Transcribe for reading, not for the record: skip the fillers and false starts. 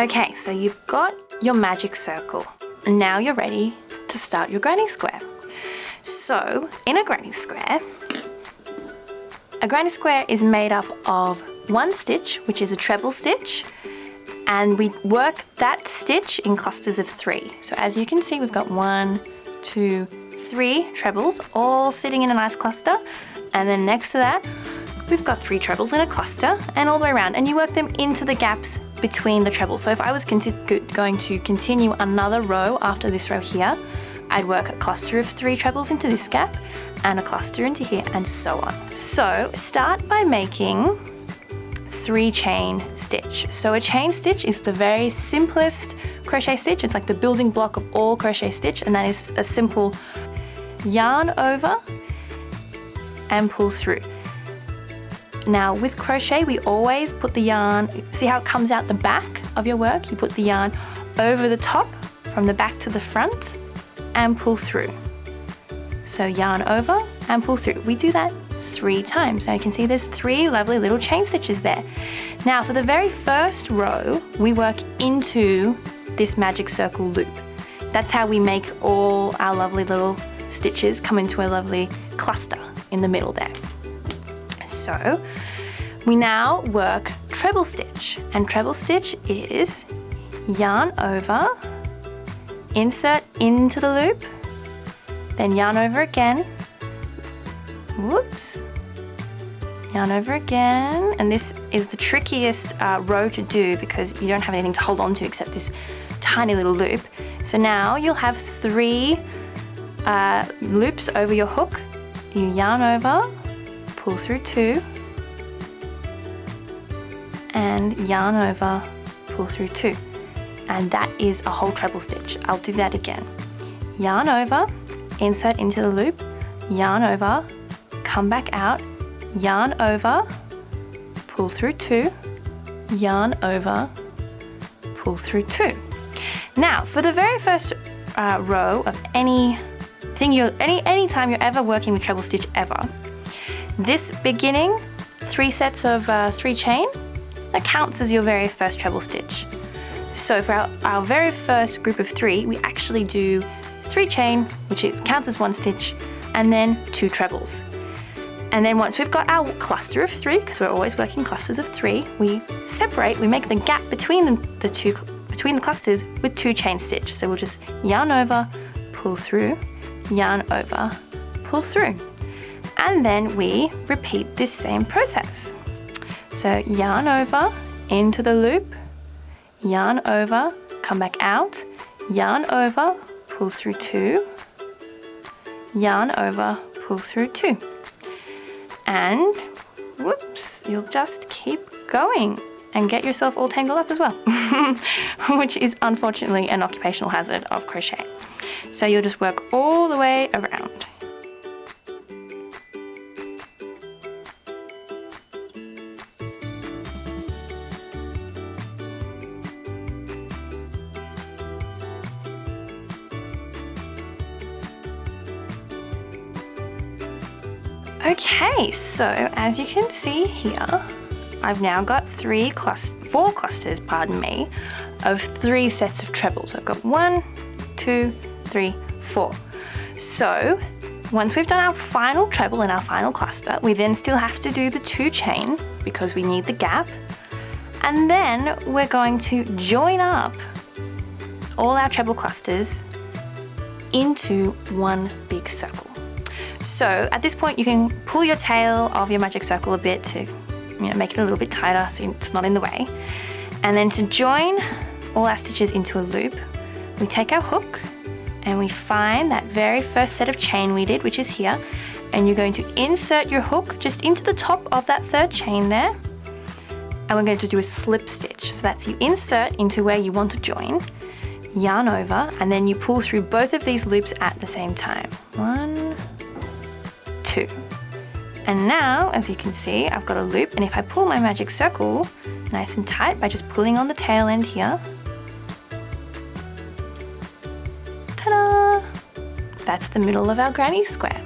Okay, so you've got your magic circle. Now you're ready to start your granny square. So in a granny square is made up of one stitch, which is a treble stitch, and we work that stitch in clusters of 3. So as you can see, we've got 1, 2, 3 trebles all sitting in a nice cluster, and then next to that we've got 3 trebles in a cluster, and all the way around, and you work them into the gaps between the trebles. So if I was going to continue another row after this row here, I'd work a cluster of 3 trebles into this gap and a cluster into here, and so on. So start by making 3 chain stitch. So a chain stitch is the very simplest crochet stitch. It's like the building block of all crochet stitch, and that is a simple yarn over and pull through. Now with crochet, we always put the yarn, see how it comes out the back of your work? You put the yarn over the top from the back to the front and pull through. So yarn over and pull through. We do that 3 times. Now you can see there's 3 lovely little chain stitches there. Now for the very first row, we work into this magic circle loop. That's how we make all our lovely little stitches come into a lovely cluster in the middle there. So we now work treble stitch, and treble stitch is yarn over, insert into the loop, then yarn over again, whoops, yarn over again, and this is the trickiest row to do because you don't have anything to hold on to except this tiny little loop. So now you'll have 3 loops over your hook. You yarn over, pull through 2, and yarn over, pull through 2, and that is a whole treble stitch. I'll do that again. Yarn over, insert into the loop, yarn over, come back out, yarn over, pull through 2, yarn over, pull through 2. Now for the very first row of anytime you're ever working with treble stitch ever, this beginning 3 sets of 3 chain, that counts as your very first treble stitch. So for our very first group of 3, we actually do 3 chain, which counts as 1 stitch, and then 2 trebles. And then once we've got our cluster of 3, because we're always working clusters of 3, we separate, we make the gap between the clusters with 2 chain stitch. So we'll just yarn over, pull through, yarn over, pull through. And then we repeat this same process. So yarn over into the loop, yarn over, come back out, yarn over, pull through 2, yarn over, pull through 2. And whoops, you'll just keep going and get yourself all tangled up as well, which is unfortunately an occupational hazard of crochet. So you'll just work all the way around. Okay, so as you can see here, I've now got 4 clusters, of 3 sets of trebles. I've got 1, 2, 3, 4. So once we've done our final treble in our final cluster, we then still have to do the 2 chain because we need the gap. And then we're going to join up all our treble clusters into one big circle. So at this point you can pull your tail of your magic circle a bit to make it a little bit tighter so it's not in the way. And then to join all our stitches into a loop, we take our hook and we find that very first set of chain we did, which is here, and you're going to insert your hook just into the top of that 3rd chain there, and we're going to do a slip stitch. So that's you insert into where you want to join, yarn over, and then you pull through both of these loops at the same time. 1, 2. And now, as you can see, I've got a loop, and if I pull my magic circle nice and tight by just pulling on the tail end here, ta-da! That's the middle of our granny square.